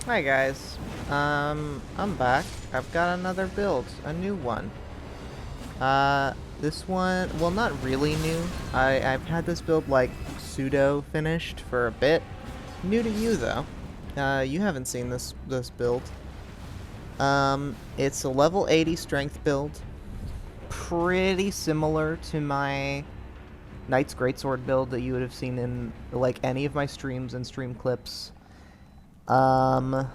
Hi guys, I'm back. I've got another build, a new one. This one, well, not really new. I've had this build like pseudo finished for a bit. New to you though. You haven't seen this build. It's a level 80 strength build, pretty similar to my Knight's Greatsword build that you would have seen in like any of my streams and stream clips. Um,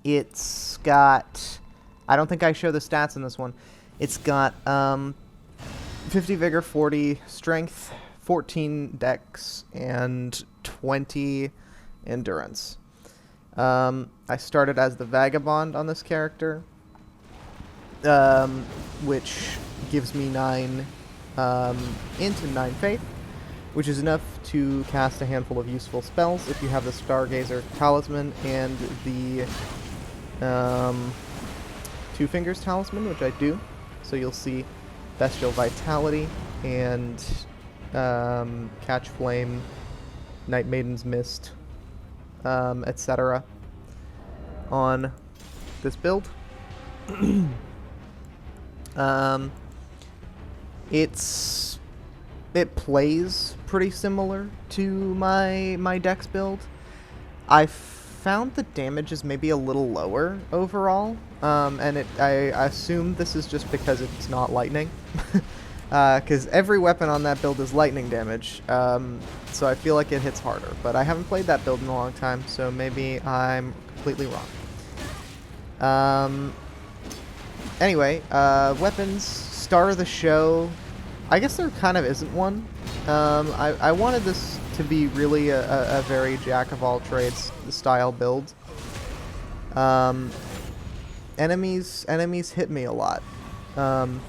It's got... I don't think I show the stats in this one. It's got 50 Vigor, 40 Strength, 14 Dex, and 20 Endurance. I started as the Vagabond on this character, which gives me 9 into 9 Faith, which is enough to cast a handful of useful spells if you have the Stargazer Talisman and the Two Fingers Talisman, which I do. So you'll see Bestial Vitality and Catch Flame, Night Maiden's Mist, etc. on this build. It plays pretty similar to my Dex build. I found the damage is maybe a little lower overall, and I assume this is just because it's not lightning, because every weapon on that build is lightning damage, so I feel like it hits harder, but I haven't played that build in a long time, so maybe I'm completely wrong. Anyway, weapons, star of the show. I guess there kind of isn't one. I wanted this to be really a very jack-of-all-trades style build. Enemies hit me a lot. I'm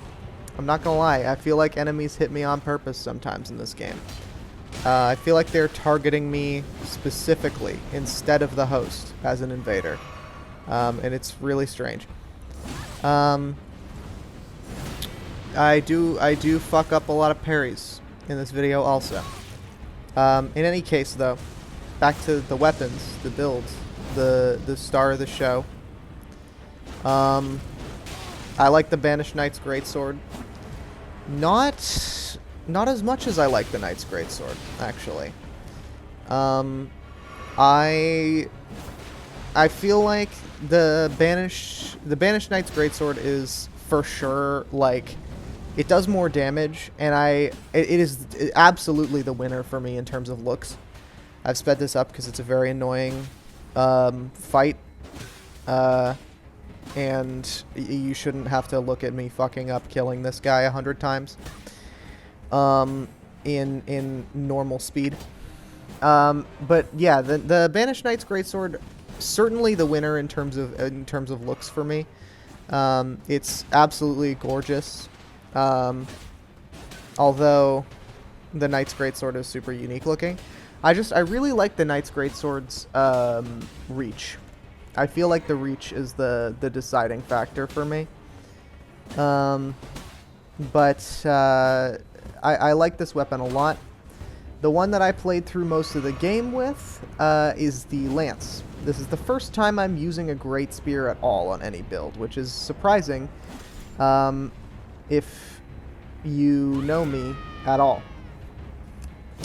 not gonna lie, I feel like enemies hit me on purpose sometimes in this game. I feel like they're targeting me specifically instead of the host as an invader. And it's really strange. I do fuck up a lot of parries in this video also. In any case, though, back to the weapons, the builds, the star of the show. I like the Banished Knight's Greatsword. Not as much as I like the Knight's Greatsword, actually. I feel like the Banished Knight's Greatsword is for sure like it does more damage, and it is absolutely the winner for me in terms of looks. I've sped this up because it's a very annoying fight, and you shouldn't have to look at me fucking up killing this guy 100 times in normal speed. But yeah, the Banished Knight's Greatsword, certainly the winner in terms of looks for me. It's absolutely gorgeous. Although the Knight's Greatsword is super unique looking. I really like the Knight's Greatsword's reach. I feel like the reach is the deciding factor for me. But I like this weapon a lot. The one that I played through most of the game with is the Lance. This is the first time I'm using a Great Spear at all on any build, which is surprising. If you know me at all.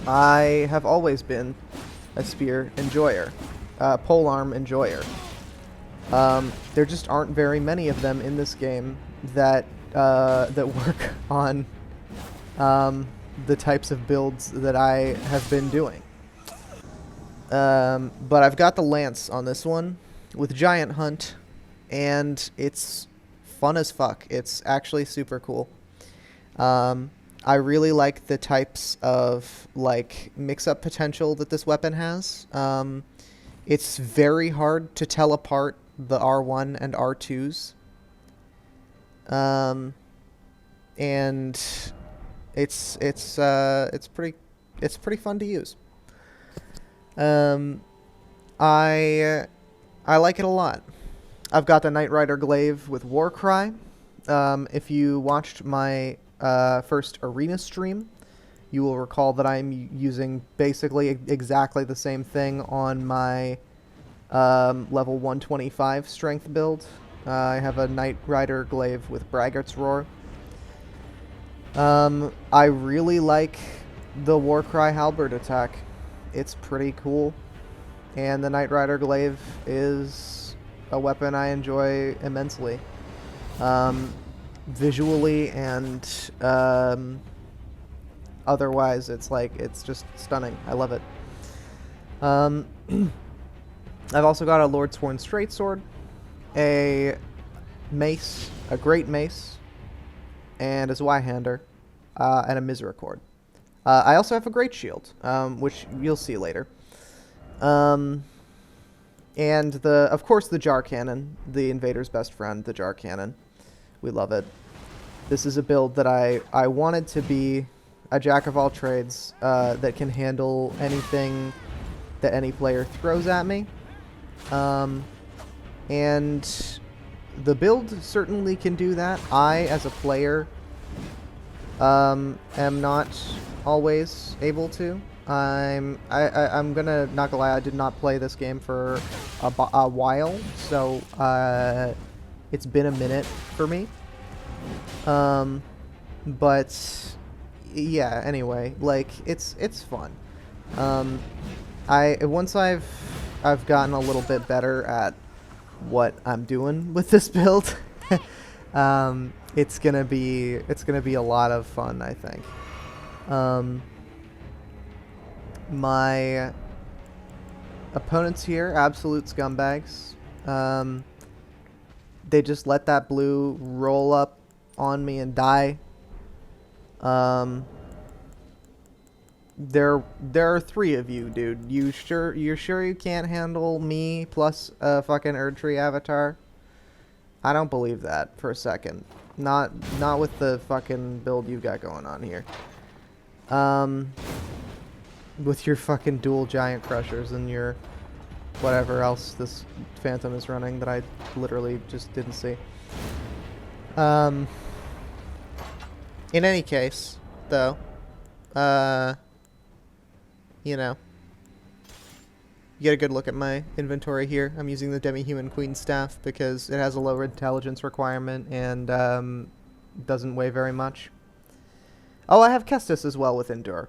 I have always been a spear enjoyer, polearm enjoyer. There just aren't very many of them in this game that work on the types of builds that I have been doing. But I've got the Lance on this one with Giant Hunt, and it's fun as fuck. It's actually super cool. I really like the types of like mix-up potential that this weapon has. It's very hard to tell apart the R1 and R2s. And it's pretty fun to use. I like it a lot. I've got the Knight Rider Glaive with Warcry. If you watched my first arena stream, you will recall that I'm using basically exactly the same thing on my level 125 strength build. I have a Knight Rider Glaive with Braggart's Roar. I really like the Warcry Halberd attack. It's pretty cool. And the Knight Rider Glaive is a weapon I enjoy immensely. Visually and otherwise, it's just stunning. I love it. I've also got a Lord Sworn Straight-Sword, a mace, a great mace, and a Zweihander, and a Misericord. I also have a Great Shield, which you'll see later. And of course, the Jar Cannon, the Invader's best friend, the Jar Cannon. We love it. This is a build that I wanted to be a jack of all trades that can handle anything that any player throws at me. And the build certainly can do that. I, as a player, am not always able to. I'm gonna not gonna lie, I did not play this game for a while, so it's been a minute for me. But yeah, anyway, like it's fun. Once I've gotten a little bit better at what I'm doing with this build, it's gonna be a lot of fun, I think. My opponents here, absolute scumbags. They just let that blue roll up on me and die. There are 3 of you, dude. You're sure you can't handle me plus a fucking Erdtree avatar? I don't believe that for a second. Not with the fucking build you got going on here. With your fucking dual giant crushers and your whatever else this Phantom is running that I literally just didn't see. In any case, though, you know, you get a good look at my inventory here. I'm using the Demi-Human Queen Staff because it has a lower intelligence requirement and doesn't weigh very much. Oh, I have Kestis as well with Endure.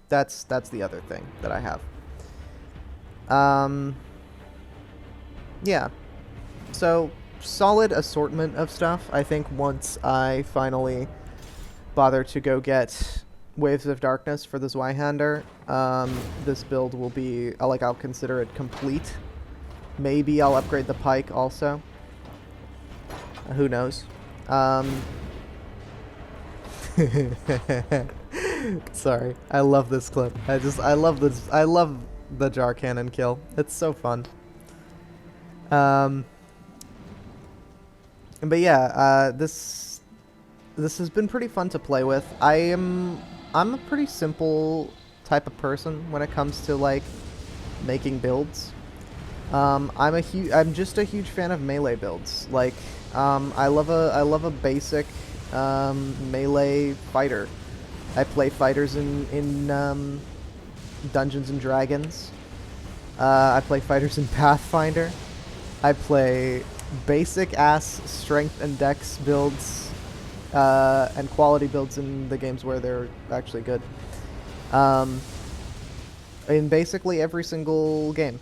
That's the other thing that I have. Yeah. So, solid assortment of stuff. I think once I finally bother to go get Waves of Darkness for the Zweihander, this build will be, I'll consider it complete. Maybe I'll upgrade the Pike also. Who knows? Sorry, I love this clip. I love the Jar Cannon kill. It's so fun. But yeah, this has been pretty fun to play with. I'm a pretty simple type of person when it comes to like making builds. I'm just a huge fan of melee builds. Like, I love a basic melee fighter. I play fighters in Dungeons and Dragons. I play fighters in Pathfinder. I play basic ass strength and dex builds and quality builds in the games where they're actually good. In basically every single game.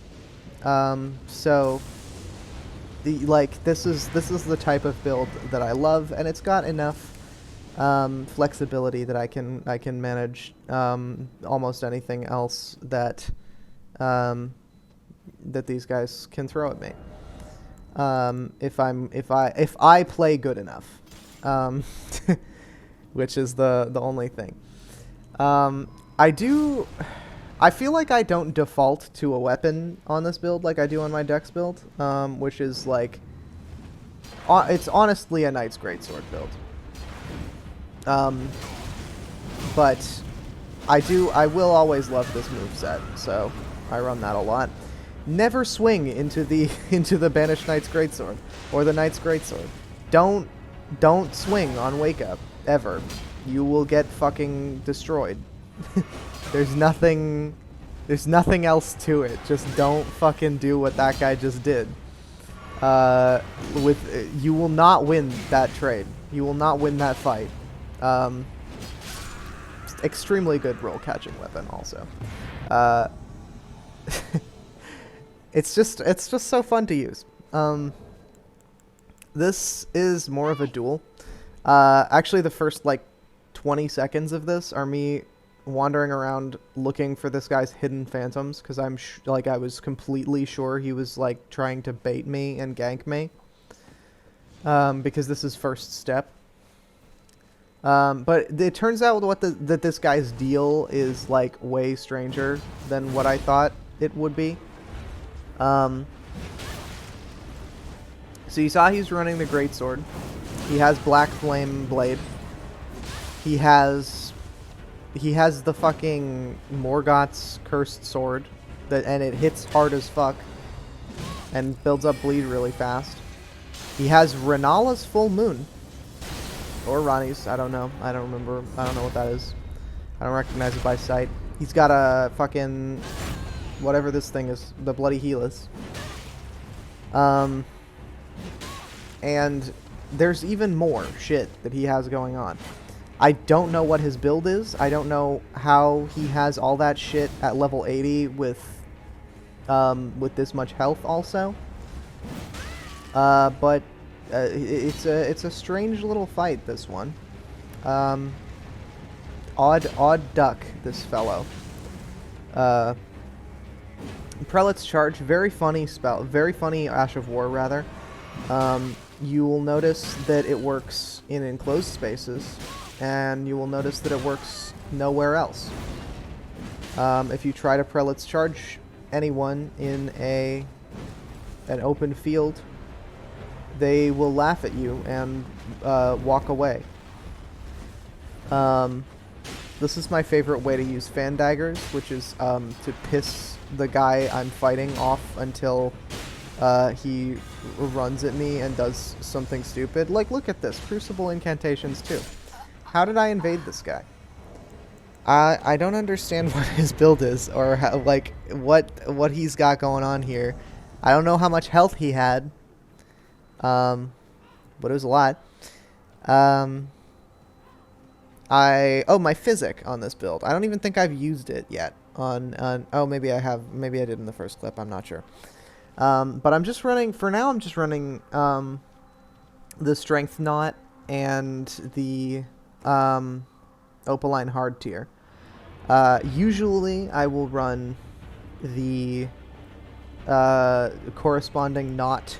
So this is the type of build that I love, and it's got enough flexibility that I can manage almost anything else that that these guys can throw at me. If I play good enough, which is the only thing. I feel like I don't default to a weapon on this build like I do on my Dex build, which is like it's honestly a Knight's Greatsword build. But I will always love this moveset, so I run that a lot. Never swing into the Banished Knight's Greatsword or the Knight's Greatsword. Don't swing on Wake Up ever. You will get fucking destroyed. There's nothing There's nothing else to it. Just don't fucking do what that guy just did. You will not win that trade. You will not win that fight. Extremely good roll catching weapon also. It's just so fun to use. This is more of a duel. Actually, the first like 20 seconds of this are me wandering around looking for this guy's hidden phantoms, because I was completely sure he was like trying to bait me and gank me, because this is first step. But it turns out that this guy's deal is like way stranger than what I thought it would be. So you saw he's running the greatsword. He has Black Flame Blade. He has the fucking Morgoth's Cursed Sword, and it hits hard as fuck and builds up bleed really fast. He has Renala's Full Moon, or Rani's, I don't know. I don't remember. I don't know what that is. I don't recognize it by sight. He's got a fucking whatever this thing is, the Bloody Helix. And there's even more shit that he has going on. I don't know what his build is. I don't know how he has all that shit at level 80 with this much health also. But it's a strange little fight, this one. Odd duck, this fellow. Prelate's Charge, very funny spell, very funny Ash of War rather. You will notice that it works in enclosed spaces, and you will notice that it works nowhere else. If you try to Prelate's Charge anyone in an open field, they will laugh at you and walk away. This is my favorite way to use fan daggers, which is to piss the guy I'm fighting off until he runs at me and does something stupid. Like, look at this. Crucible incantations too. How did I invade this guy? I don't understand what his build is, or how, like what he's got going on here. I don't know how much health he had. But it was a lot. My physic on this build. I don't even think I've used it yet oh, maybe I have. Maybe I did in the first clip. I'm not sure. But I'm just running, for now I'm just running, the Strength Knot and the, Opaline Hard tier. Usually I will run the, corresponding knot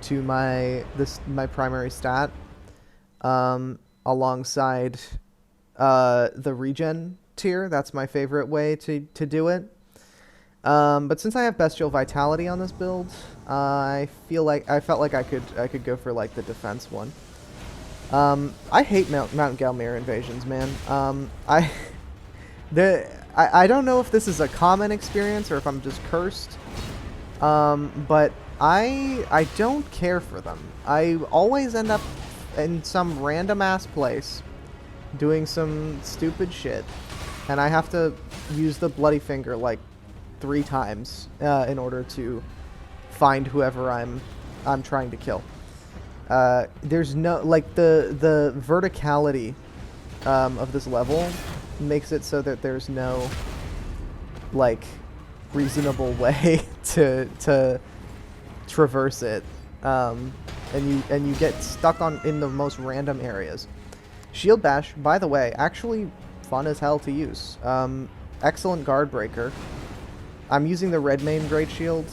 to my primary stat, alongside, the regen tier. That's my favorite way to do it. But since I have Bestial Vitality on this build, I felt like I could go for like the defense one. I hate Mount Galmir invasions, man. I don't know if this is a common experience or if I'm just cursed. But I don't care for them. I always end up in some random ass place doing some stupid shit, and I have to use the Bloody Finger like 3 times in order to find whoever I'm trying to kill. There's no, like, the verticality of this level makes it so that there's no like reasonable way to traverse it, and you get stuck in the most random areas. Shield Bash, by the way, actually fun as hell to use. Excellent guard breaker. I'm using the Redmane Great Shield,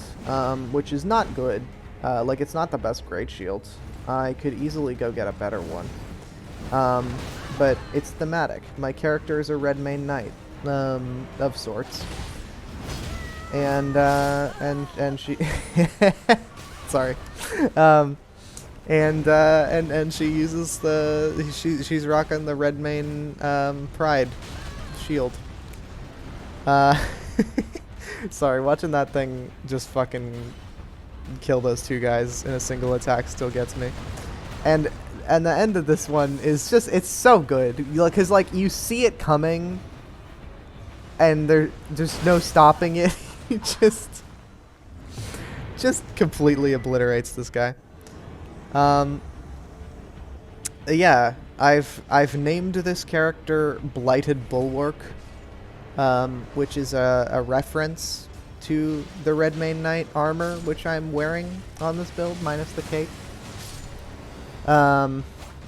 which is not good. Like, it's not the best Great Shield. I could easily go get a better one. But it's thematic. My character is a Redmane Knight, of sorts. And she... Sorry. And she uses she's rocking the Redmane, Pride shield. Sorry, watching that thing just fucking kill those 2 guys in a single attack still gets me. And the end of this one is just, it's so good. Because, like, you see it coming, and there's no stopping it. He just completely obliterates this guy. Yeah, I've named this character Blighted Bulwark, which is a reference to the Redmane Knight armor, which I'm wearing on this build, minus the cape.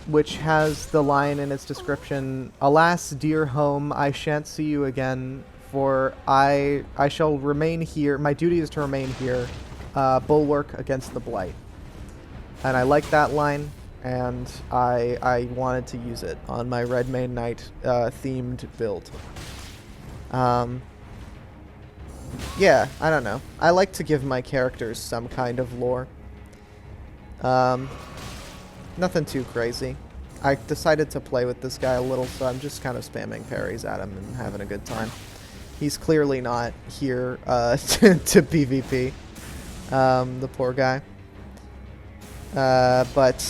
Which has the line in its description, "Alas, dear home, I shan't see you again, for I shall remain here. My duty is to remain here, bulwark against the blight." And I like that line, and I wanted to use it on my Redmane Knight themed build. Yeah, I don't know. I like to give my characters some kind of lore. Nothing too crazy. I decided to play with this guy a little, so I'm just kind of spamming parries at him and having a good time. He's clearly not here to PvP, the poor guy. But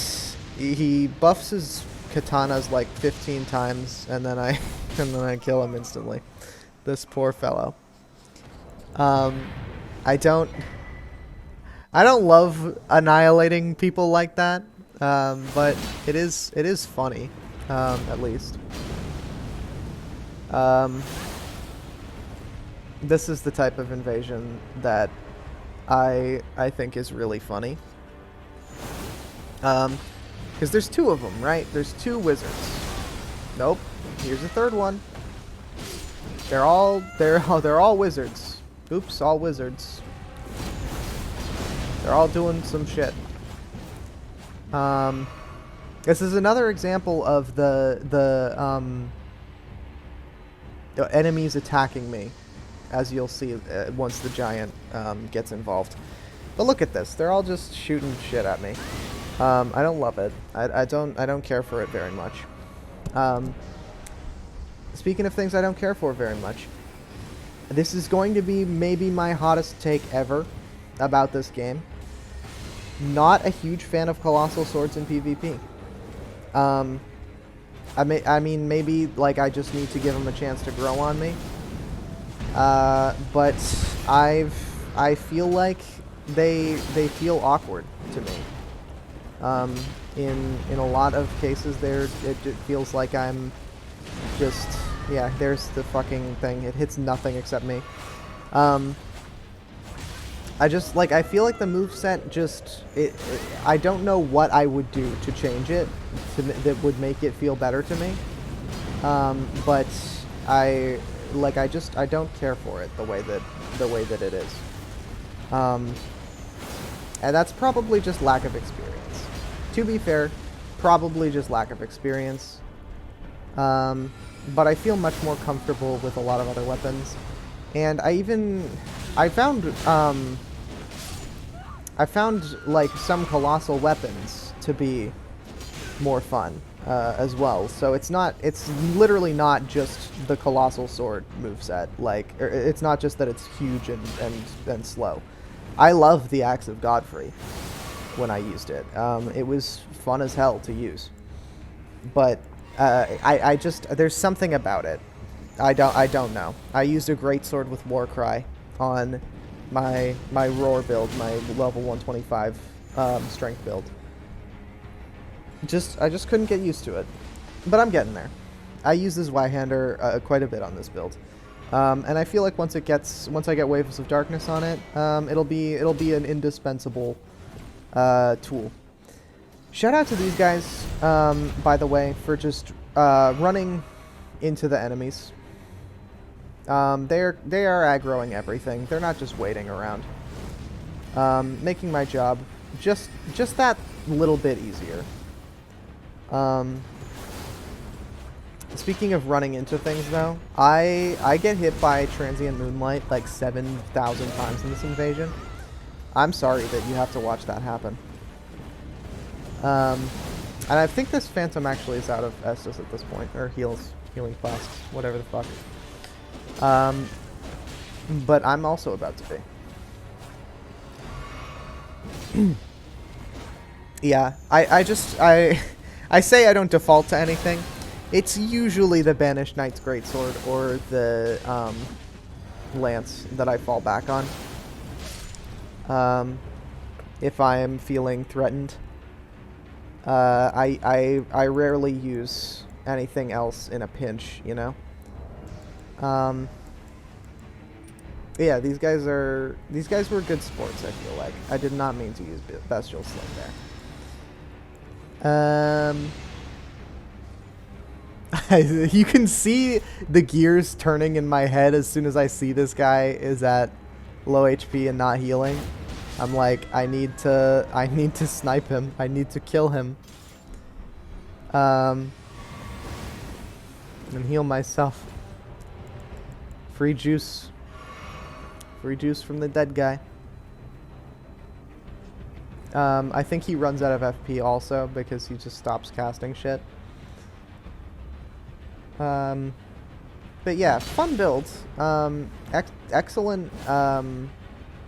he buffs his katanas like 15 times, and then I kill him instantly. This poor fellow. I don't love annihilating people like that. But it is funny, at least. This is the type of invasion that I think is really funny. Because there's two of them, right? There's two wizards. Nope. Here's a third one. They're all wizards. Oops, all wizards. They're all doing some shit. This is another example of the enemies attacking me, as you'll see once the giant gets involved. But look at this; they're all just shooting shit at me. I don't love it. I don't care for it very much. Speaking of things I don't care for very much, this is going to be maybe my hottest take ever about this game. Not a huge fan of Colossal Swords in PvP. I mean, maybe, like, I just need to give them a chance to grow on me. But I feel like they feel awkward to me. In a lot of cases it feels like I'm just, yeah, there's the fucking thing. It hits nothing except me. I just, like, I feel like the moveset just, I don't know what I would do to change it that would make it feel better to me. But I don't care for it the way that it is. And that's probably just lack of experience. To be fair, probably just lack of experience. But I feel much more comfortable with a lot of other weapons. And I found like some colossal weapons to be more fun as well. So it's literally not just the colossal sword moveset. Like, it's not just that it's huge and slow. I love the Axe of Godfrey when I used it. It was fun as hell to use. But I just, there's something about it. I don't know. I used a greatsword with Warcry on my roar build, my level 125 strength build. I just couldn't get used to it, but I'm getting there. I use this Zweihander quite a bit on this build, and I feel like once I get Waves of Darkness on it, it'll be an indispensable tool. Shout out to these guys, by the way, for just running into the enemies. They are aggroing everything. They're not just waiting around. Making my job just that little bit easier. Speaking of running into things, though, I get hit by Transient Moonlight like 7,000 times in this invasion. I'm sorry that you have to watch that happen. And I think this Phantom actually is out of Estus at this point, or healing flasks, whatever the fuck. But I'm also about to be. Yeah, I say I don't default to anything, It's usually the Banished Knight's Greatsword or the Lance that I fall back on. If I am feeling threatened. I rarely use anything else in a pinch, you know? Yeah, these guys were good sports, I feel like. I did not mean to use Bestial Sling there. You can see the gears turning in my head as soon as I see this guy is at low HP and not healing. I'm like, I need to snipe him. I need to kill him. And heal myself. Free juice. Free juice from the dead guy. I think he runs out of FP also because he just stops casting shit. But yeah, fun build. Excellent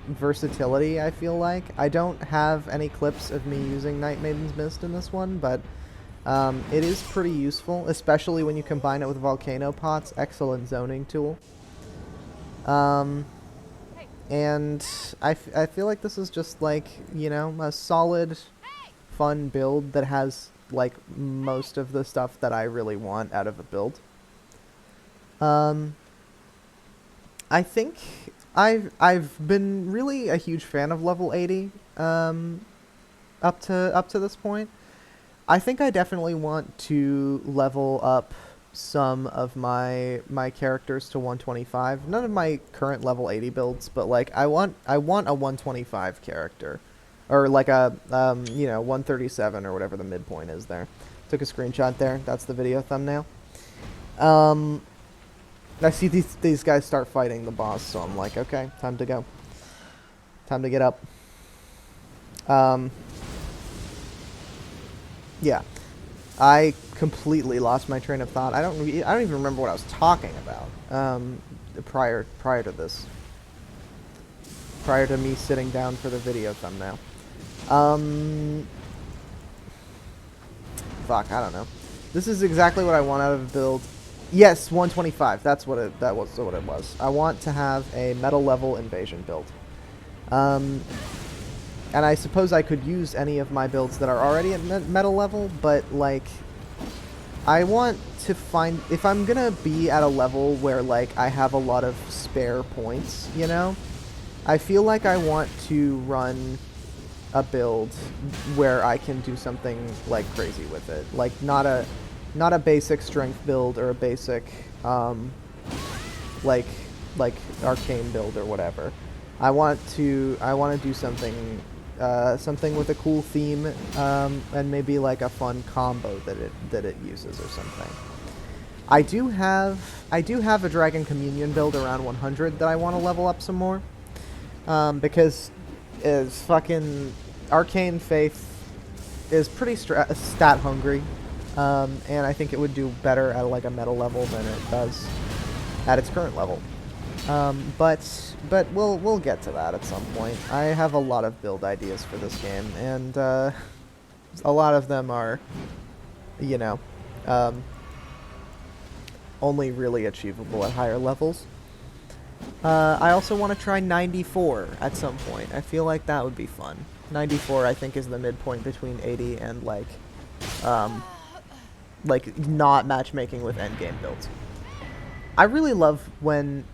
versatility, I feel like. I don't have any clips of me using Night Maiden's Mist in this one, but it is pretty useful, especially when you combine it with Volcano Pots. Excellent zoning tool. And I feel like this is just like, you know, a solid, fun build that has like most of the stuff that I really want out of a build. I think I've been really a huge fan of level 80 up to this point. I think I definitely want to level up some of my characters to 125. None of my current level 80 builds, but like I want a 125 character, or like a you know, 137 or whatever the midpoint is there. Took a screenshot there. That's the video thumbnail. I see these guys start fighting the boss, so I'm like, okay, time to go. Time to get up. Yeah. I completely lost my train of thought. I don't even remember what I was talking about prior to this. Prior to me sitting down for the video thumbnail. Fuck, I don't know. This is exactly what I want out of a build. Yes, 125. That was what it was. I want to have a metal level invasion build. And I suppose I could use any of my builds that are already at metal level, but like I want to find, if I'm gonna be at a level where like I have a lot of spare points, you know, I feel like I want to run a build where I can do something like crazy with it, like not a basic strength build or a basic like arcane build or whatever. I want to do something with a cool theme and maybe like a fun combo that it uses or something. I do have a Dragon Communion build around 100 that I want to level up some more because is fucking Arcane Faith is pretty stat hungry. And I think it would do better at like a metal level than it does at its current level. But we'll get to that at some point. I have a lot of build ideas for this game, and a lot of them are, you know, only really achievable at higher levels. I also want to try 94 at some point. I feel like that would be fun. 94, I think, is the midpoint between 80 and like not matchmaking with endgame builds. I really love when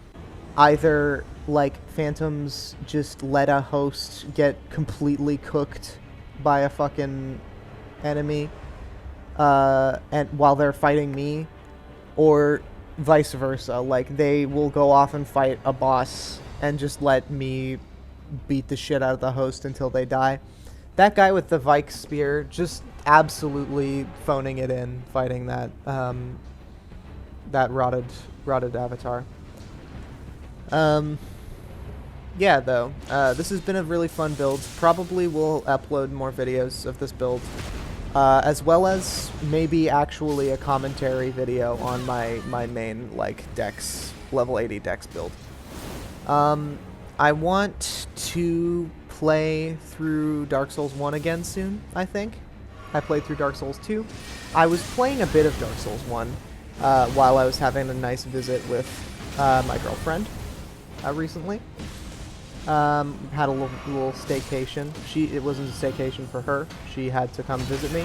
either like phantoms just let a host get completely cooked by a fucking enemy and while they're fighting me, or vice versa, like they will go off and fight a boss and just let me beat the shit out of the host until they die. That guy with the Vike spear just absolutely phoning it in, fighting that that rotted avatar. Yeah, though, this has been a really fun build. Probably will upload more videos of this build, as well as maybe actually a commentary video on my main like Dex level 80 Dex build. I want to play through Dark Souls 1 again soon, I think. I played through Dark Souls 2. I was playing a bit of Dark Souls 1 while I was having a nice visit with my girlfriend recently. Had a little staycation. It wasn't a staycation for her. She had to come visit me.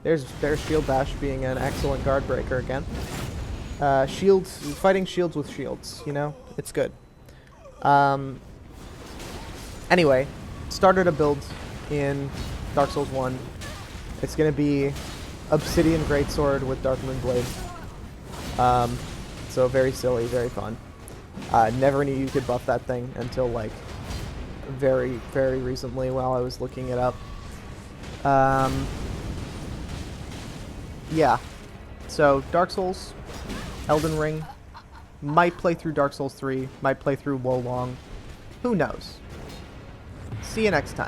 There's Shield Bash being an excellent guard breaker again. Fighting shields with shields, you know? It's good. Anyway, started a build in Dark Souls 1. It's gonna be Obsidian Greatsword with Darkmoon Blade. So very silly, very fun. Never knew you could buff that thing until like very, very recently while I was looking it up. Yeah. So Dark Souls, Elden Ring, might play through Dark Souls 3, might play through Wolong. Who knows? See you next time.